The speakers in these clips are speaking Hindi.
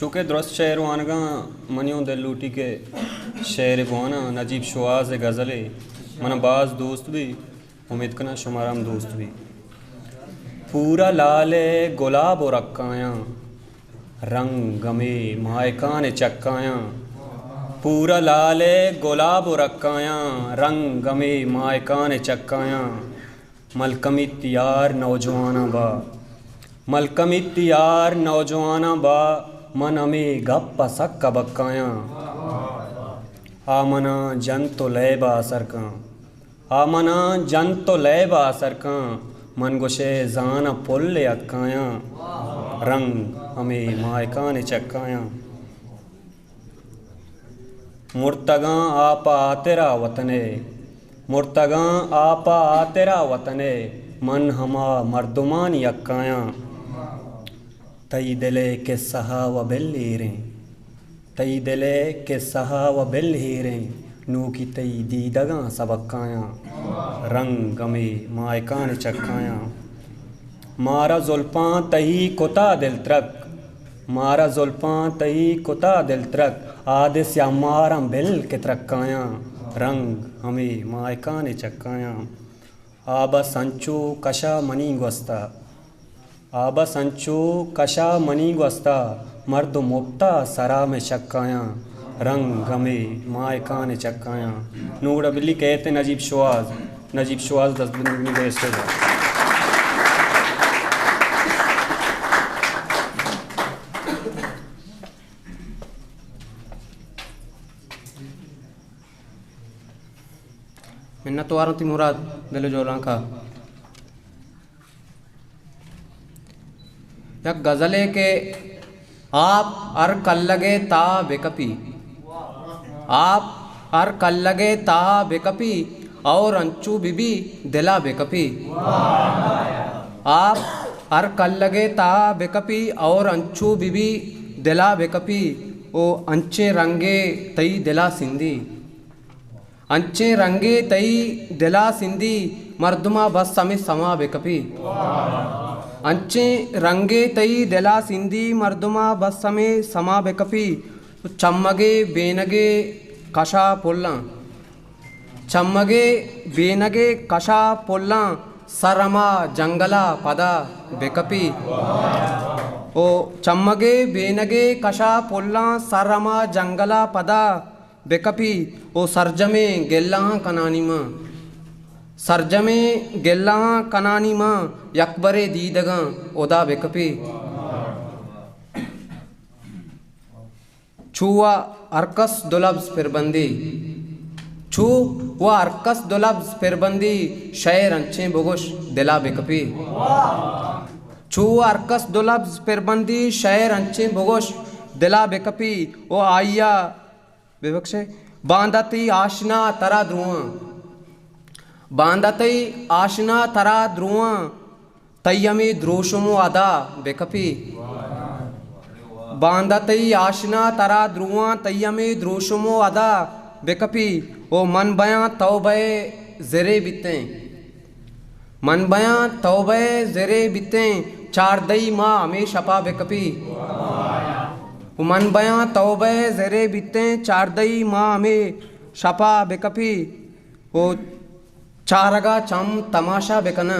चूँकि दुरुस्त शेर वानगा मनियों दिल लूटी के शेर बुआना नजीब शुआज़ गज़ले मन बाज दोस्त भी उम्मीद कना शुमाराम दोस्त भी। पूरा लाल गुलाब और रक्कायाँ रंग गमे मायकान चक्कायाँ। पूरा लाल गुलाब और रक्कायाँ रंग गमे मायकान चक्कायाँ। मलकमी तियार नौजवाना बा मलकमी तियार नौजवाना बा मन में गप्पा सक्का बक्कायाँ। आमना जन तो लैबा सरकां आमना जन तो लैबा सरकां मन गुशे जाना पुल्ले अक्कायाँ रंग हमें मायकान चक्कायाँ। मुर्तगां आपा तेरा वतने मुर्तगां आपा तेरा वतने मन हमा मर्दुमानी अक्कायाँ। तई दिले के सहा व बिल हीरें तई दिले के सहा व बिल हीरें नू की तई दीदगां सबक्कायाँ रंग गमे मायकान चक्कायाँ। मारा जुल्फां तही कुता दिल त्रक मारा जुल्फां तही कुता दिल त्रक आदि स्या मारा बिल के त्रक्कायाँ रंग हमें मायकान चक्कायाँ। आबा संचो कशा मनी गोस्ता आबा संचो कशा मनी गोस्ता मर्द मुफ्ता सरा में चक्कायाँ रंग गमे मायकान चक्कायाँ। नूड़ा बिल्ली कहते नजीब शुआज़ 10 दिन बेस्ट होगा। मिन्नत तो आरती मुराद दिल जोलां का या गज़ले के आप अर कल्लगे ता बेकपी आप अर कल्लगे ता बेकपी और अंचू बीबी दिला बेकपी। आप अर कल्लगे ता बेकपी और अंचू बीबी दिला बेकपी ओ अंचे रंगे तई दिला सिंधी अंचे रंगे तई दिला सिंधी मर्दुमा बस समी समा बेकपी। अंचे रंगे तई दिला सिंधी मर्दुमा बस समे समा बेकपी चम्मगे बेनगे कशा पुल्ला चम्मगे बेनगे कशा पुल्ला सरमा जंगला पदा बेकपी ओ चम्मगे बेनगे कशा पुल्ला सरमा जंगला पदा बेकपी ओ सरजमे गेल्ला कनानी माँ सरजमे गेल्ला कनानी माँ यकबरे दीदगा ओदा बेकपी। छुआ अरकस दुलब्स फिरबंदी छू व अरकस दुलब्स फिरबंदी शयर अंचे बुगुश दिला बेकपी। छू अरकस दुलब्स फिरबंदी शयर अंचे बुगुश दिला बेकपी ओ आइया विवक्षे बांधती आशना तरा ध्रुआं बांधती आशना तरा ध्रुआं तय्यमी द्रोशुमो अदा बेकपी। बांधती आशना तरा ध्रुआं तय्यमी द्रोशुमो अदा बेकपी ओ मन बयां तौबे ज़रे बितें मन बयां तौबे ज़रे बितें चार दई माँ हमें शपा बेकपी। मन बयां तौबे ज़रे बितें चार दई माँ में शपा बेकपी ओ चारगा चम तमाशा बेकना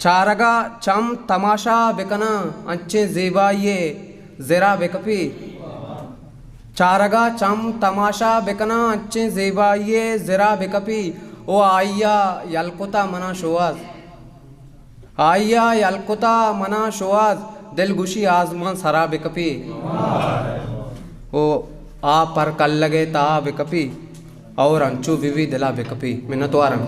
चारगा चम तमाशा बेकना अच्छे ज़ेबाइये ज़रा बेकपी। चारगा चम तमाशा बेकना अच्छे ज़ेबाइये ज़रा बेकपी ओ आइया यलकुता मना शुआज़ आइया यलकुता मना शुआज़ दिल गुशी आजमान सरा बेकपी ओ आ पर कल लगे ता बेकपी और अंचू बीवी दिला बेकपी मिन्नत वारम।